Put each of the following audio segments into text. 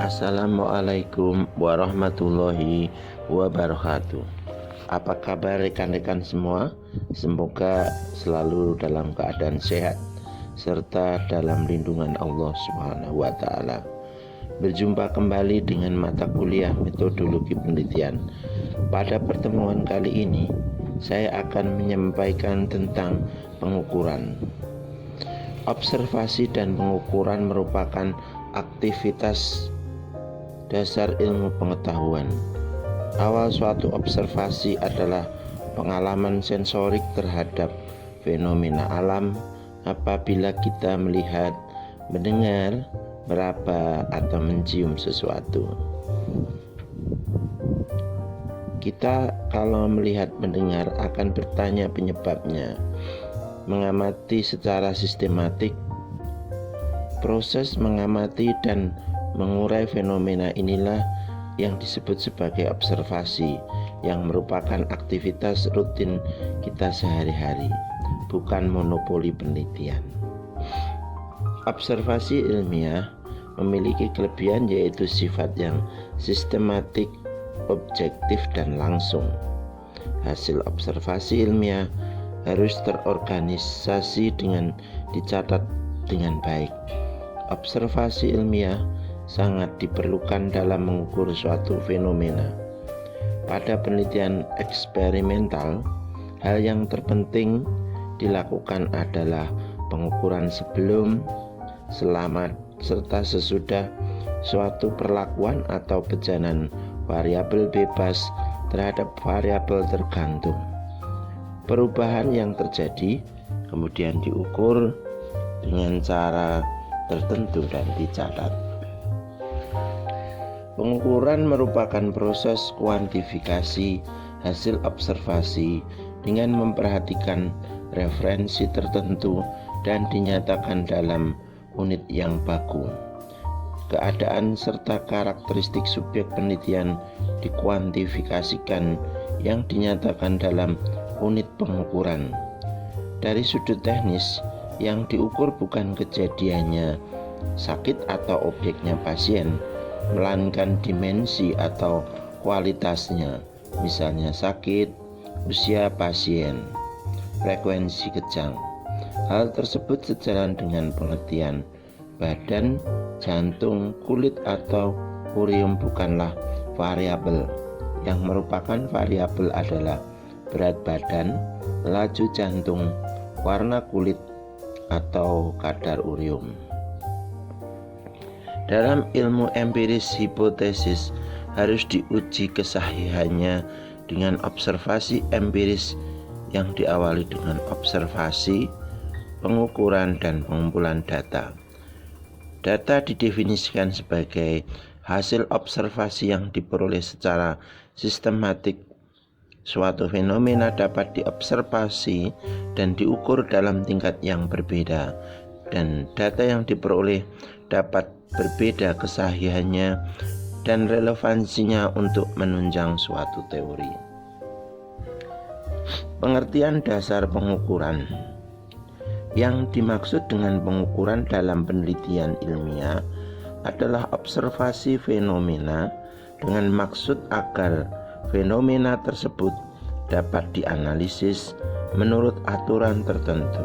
Assalamualaikum warahmatullahi wabarakatuh. Apa kabar rekan-rekan semua? Semoga selalu dalam keadaan sehat serta dalam lindungan Allah Subhanahu wa taala. Berjumpa kembali dengan mata kuliah metodologi penelitian. Pada pertemuan kali ini, saya akan menyampaikan tentang pengukuran. Observasi dan pengukuran merupakan aktivitas dasar ilmu pengetahuan. Awal suatu observasi adalah pengalaman sensorik terhadap fenomena alam. Apabila kita melihat, mendengar, meraba, atau mencium sesuatu. Kita kalau melihat mendengar akan bertanya penyebabnya, mengamati secara sistematik. Proses mengamati dan mengurai fenomena inilah yang disebut sebagai observasi, yang merupakan aktivitas rutin kita sehari-hari, bukan monopoli penelitian. Observasi ilmiah memiliki kelebihan yaitu sifat yang sistematik, objektif, dan langsung. Hasil observasi ilmiah harus terorganisasi dengan dicatat dengan baik. Observasi ilmiah sangat diperlukan dalam mengukur suatu fenomena. Pada penelitian eksperimental, hal yang terpenting dilakukan adalah pengukuran sebelum, selama, serta sesudah suatu perlakuan atau pejanan variabel bebas terhadap variabel tergantung. Perubahan yang terjadi kemudian diukur dengan cara tertentu dan dicatat. Pengukuran merupakan proses kuantifikasi hasil observasi dengan memperhatikan referensi tertentu dan dinyatakan dalam unit yang baku. Keadaan serta karakteristik subjek penelitian dikuantifikasikan yang dinyatakan dalam unit pengukuran. Dari sudut teknis, yang diukur bukan kejadiannya sakit atau objeknya pasien, melainkan dimensi atau kualitasnya, misalnya sakit, usia pasien, frekuensi kejang. Hal tersebut sejalan dengan pengertian badan, jantung, kulit, atau urium bukanlah variabel. Yang merupakan variabel adalah berat badan, laju jantung, warna kulit, atau kadar urium. Dalam ilmu empiris, hipotesis harus diuji kesahihannya dengan observasi empiris yang diawali dengan observasi, pengukuran, dan pengumpulan data. Data didefinisikan sebagai hasil observasi yang diperoleh secara sistematik. Suatu fenomena dapat diobservasi dan diukur dalam tingkat yang berbeda, dan data yang diperoleh dapat berbeda kesahihannya dan relevansinya untuk menunjang suatu teori. Pengertian dasar pengukuran. Yang dimaksud dengan pengukuran dalam penelitian ilmiah adalah observasi fenomena dengan maksud agar fenomena tersebut dapat dianalisis menurut aturan tertentu.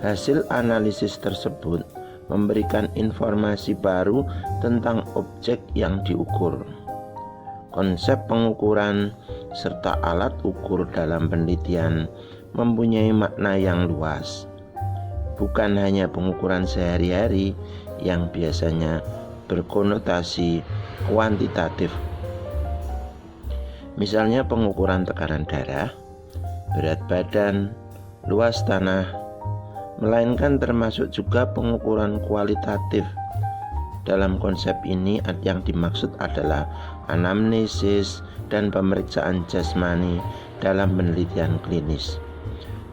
Hasil analisis tersebut memberikan informasi baru tentang objek yang diukur. Konsep pengukuran serta alat ukur dalam penelitian mempunyai makna yang luas, bukan hanya pengukuran sehari-hari yang biasanya berkonotasi kuantitatif. Misalnya pengukuran tekanan darah, berat badan, luas tanah, melainkan termasuk juga pengukuran kualitatif. Dalam konsep ini yang dimaksud adalah anamnesis dan pemeriksaan jasmani dalam penelitian klinis,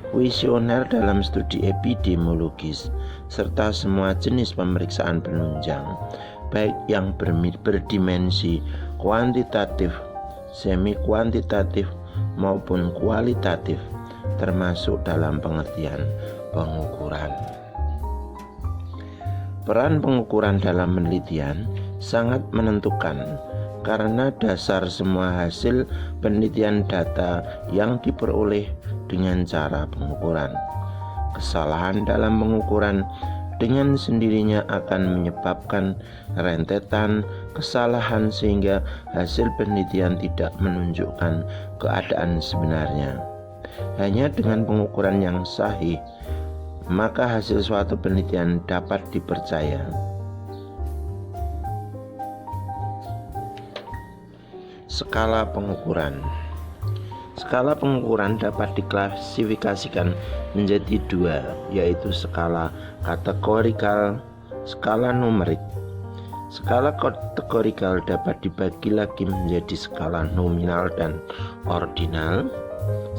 kuesioner dalam studi epidemiologis, serta semua jenis pemeriksaan penunjang, baik yang berdimensi kuantitatif, semi kuantitatif, maupun kualitatif, termasuk dalam pengertian pengukuran. Peran pengukuran dalam penelitian sangat menentukan karena dasar semua hasil penelitian data yang diperoleh dengan cara pengukuran. Kesalahan dalam pengukuran dengan sendirinya akan menyebabkan rentetan kesalahan sehingga hasil penelitian tidak menunjukkan keadaan sebenarnya. Hanya dengan pengukuran yang sahih, maka hasil suatu penelitian dapat dipercaya. Skala pengukuran. Skala pengukuran dapat diklasifikasikan menjadi dua, yaitu skala kategorikal, skala numerik. Skala kategorikal dapat dibagi lagi menjadi skala nominal dan ordinal,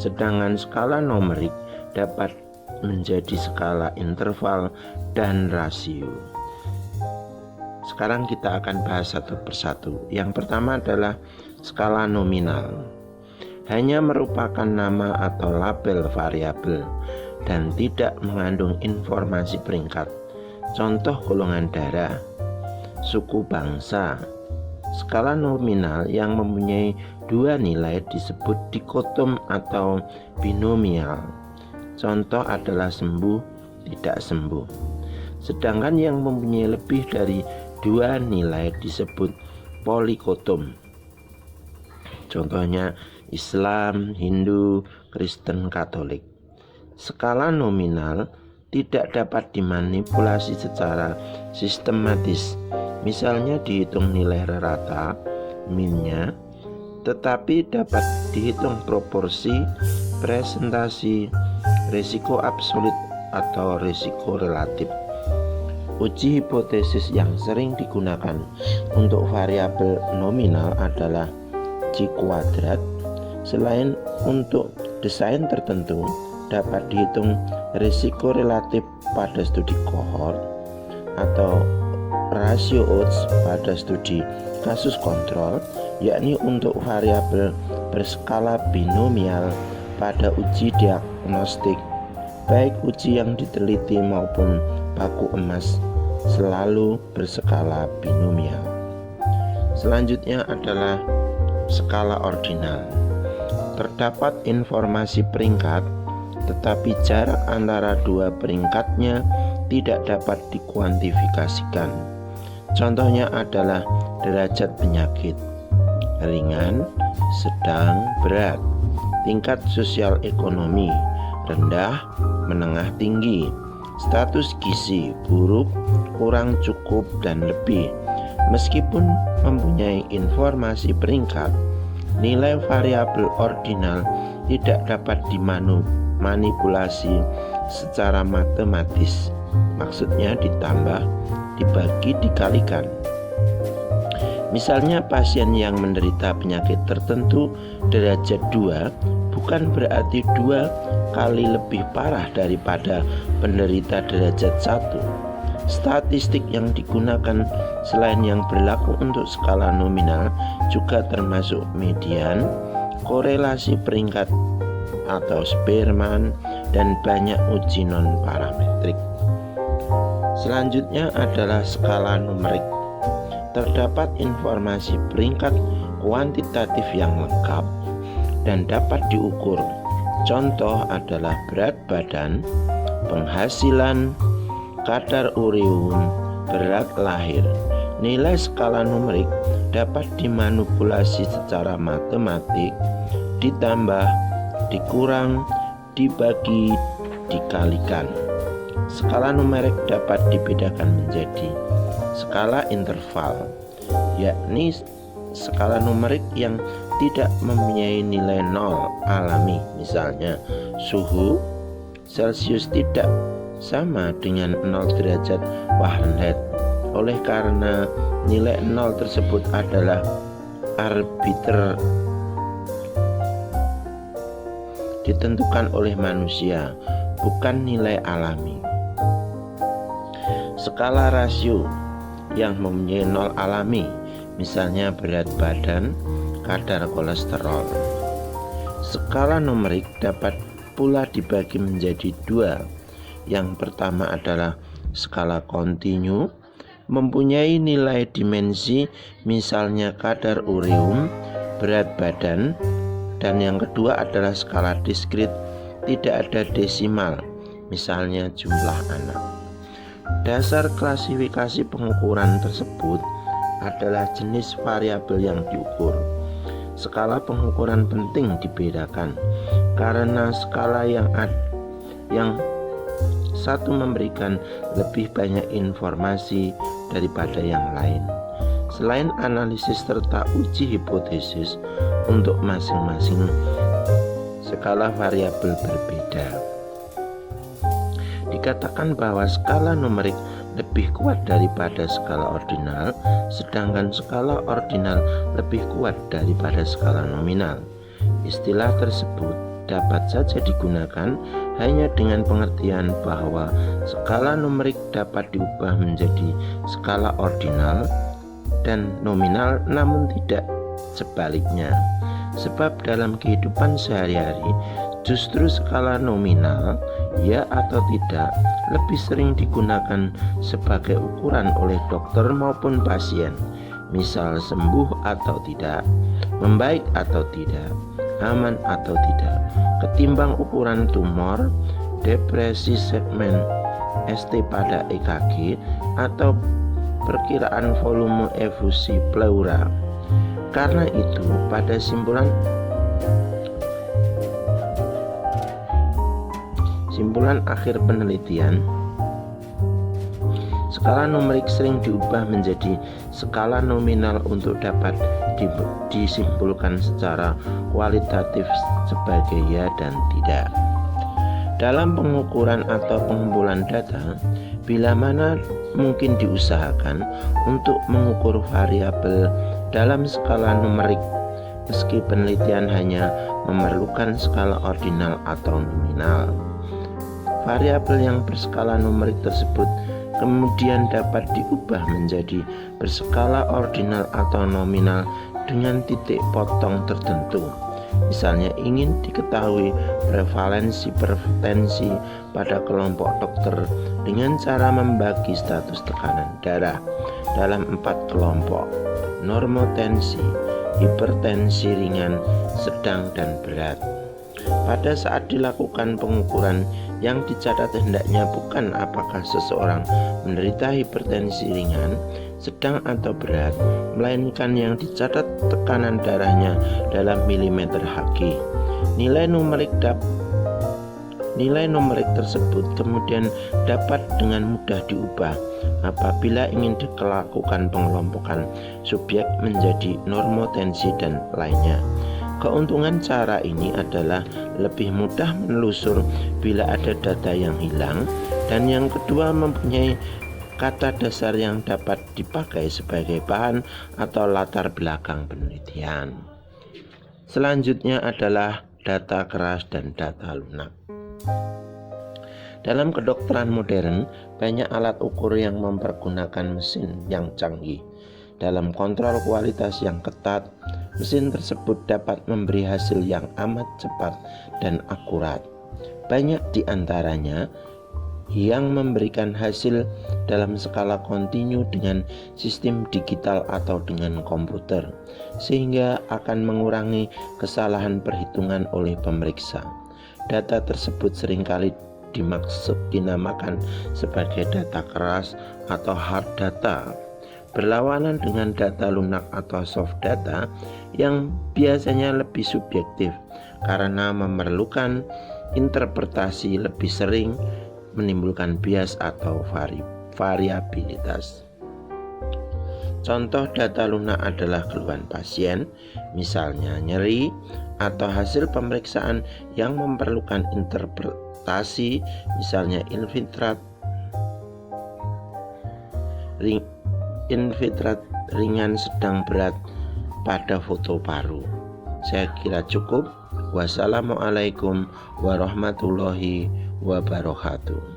sedangkan skala numerik dapat menjadi skala interval dan rasio. Sekarang kita akan bahas satu persatu. Yang pertama adalah skala nominal. Hanya merupakan nama atau label variabel dan tidak mengandung informasi peringkat. Contoh golongan darah, suku bangsa. Skala nominal yang mempunyai dua nilai disebut dikotom atau binomial. Contoh adalah sembuh, tidak sembuh. Sedangkan yang mempunyai lebih dari dua nilai disebut polikotom. Contohnya Islam, Hindu, Kristen, Katolik. Skala nominal tidak dapat dimanipulasi secara sistematis. Misalnya dihitung nilai rata, minnya, tetapi dapat dihitung proporsi, presentasi, risiko absolut atau risiko relatif. Uji hipotesis yang sering digunakan untuk variabel nominal adalah G kuadrat. Selain untuk desain tertentu, dapat dihitung risiko relatif pada studi kohort atau rasio odds pada studi kasus kontrol, yakni untuk variabel berskala binomial pada uji diagnostik, baik uji yang diteliti maupun baku emas selalu berskala binomial. Selanjutnya adalah skala ordinal. Terdapat informasi peringkat, tetapi jarak antara dua peringkatnya tidak dapat dikuantifikasikan. Contohnya adalah derajat penyakit, ringan, sedang, berat, tingkat sosial ekonomi, rendah, menengah tinggi, status gizi, buruk, kurang cukup, dan lebih. Meskipun mempunyai informasi peringkat, nilai variabel ordinal tidak dapat dimanipulasi secara matematis. Maksudnya ditambah, dibagi, dikalikan. Misalnya pasien yang menderita penyakit tertentu derajat 2 bukan berarti 2 kali lebih parah daripada penderita derajat 1. Statistik yang digunakan selain yang berlaku untuk skala nominal juga termasuk median, korelasi peringkat atau Spearman, dan banyak uji non-parametrik. Selanjutnya adalah skala numerik. Terdapat informasi peringkat kuantitatif yang lengkap dan dapat diukur. Contoh adalah berat badan, penghasilan, kadar ureum, berat lahir. Nilai skala numerik dapat dimanipulasi secara matematik, ditambah, dikurang, dibagi, dikalikan. Skala numerik dapat dibedakan menjadi skala interval, yakni skala numerik yang tidak mempunyai nilai nol alami. Misalnya suhu Celcius tidak sama dengan 0 derajat Fahrenheit. Oleh karena nilai 0 tersebut adalah arbiter, ditentukan oleh manusia, bukan nilai alami. Skala rasio yang mempunyai 0 alami, misalnya berat badan, kadar kolesterol. Skala numerik dapat pula dibagi menjadi 2. Yang pertama adalah skala kontinu mempunyai nilai dimensi, misalnya kadar ureum, berat badan, dan yang kedua adalah skala diskrit, tidak ada desimal, misalnya jumlah anak. Dasar klasifikasi pengukuran tersebut adalah jenis variabel yang diukur. Skala pengukuran penting dibedakan karena skala yang satu memberikan lebih banyak informasi daripada yang lain. Selain analisis serta uji hipotesis untuk masing-masing skala variabel berbeda. Dikatakan bahwa skala numerik lebih kuat daripada skala ordinal, sedangkan skala ordinal lebih kuat daripada skala nominal. Istilah tersebut dapat saja digunakan hanya dengan pengertian bahwa skala numerik dapat diubah menjadi skala ordinal dan nominal, namun tidak sebaliknya. Sebab dalam kehidupan sehari-hari justru skala nominal, ya atau tidak, lebih sering digunakan sebagai ukuran oleh dokter maupun pasien, misal sembuh atau tidak, membaik atau tidak, aman atau tidak, ketimbang ukuran tumor, depresi segmen ST pada EKG, atau perkiraan volume efusi pleura. Karena itu, pada simpulan akhir penelitian, skala numerik sering diubah menjadi skala nominal untuk dapat disimpulkan secara kualitatif sebagai ya dan tidak. Dalam pengukuran atau pengumpulan data, bila mana mungkin diusahakan untuk mengukur variabel dalam skala numerik, meski penelitian hanya memerlukan skala ordinal atau nominal. Variabel yang berskala numerik tersebut kemudian dapat diubah menjadi berskala ordinal atau nominal dengan titik potong tertentu. Misalnya ingin diketahui prevalensi hipertensi pada kelompok dokter dengan cara membagi status tekanan darah dalam 4 kelompok: normotensi, hipertensi ringan, sedang, dan berat. Pada saat dilakukan pengukuran, yang dicatat hendaknya bukan apakah seseorang menderita hipertensi ringan, sedang, atau berat, melainkan yang dicatat tekanan darahnya dalam milimeter Hg. Nilai numerik tersebut kemudian dapat dengan mudah diubah apabila ingin dilakukan pengelompokan subjek menjadi normotensi dan lainnya. Keuntungan cara ini adalah lebih mudah menelusur bila ada data yang hilang, dan yang kedua mempunyai kata dasar yang dapat dipakai sebagai bahan atau latar belakang penelitian. Selanjutnya adalah data keras dan data lunak. Dalam kedokteran modern, banyak alat ukur yang mempergunakan mesin yang canggih. Dalam kontrol kualitas yang ketat, mesin tersebut dapat memberi hasil yang amat cepat dan akurat. Banyak di antaranya yang memberikan hasil dalam skala kontinu dengan sistem digital atau dengan komputer, sehingga akan mengurangi kesalahan perhitungan oleh pemeriksa. Data tersebut seringkali dinamakan sebagai data keras atau hard data, berlawanan dengan data lunak atau soft data yang biasanya lebih subjektif karena memerlukan interpretasi lebih sering, menimbulkan bias atau variabilitas. Contoh data lunak adalah keluhan pasien, misalnya nyeri, atau hasil pemeriksaan yang memerlukan interpretasi, misalnya infiltrat ringan, sedang, berat pada foto paru. Saya kira cukup. Wassalamualaikum warahmatullahi wabarakatuh.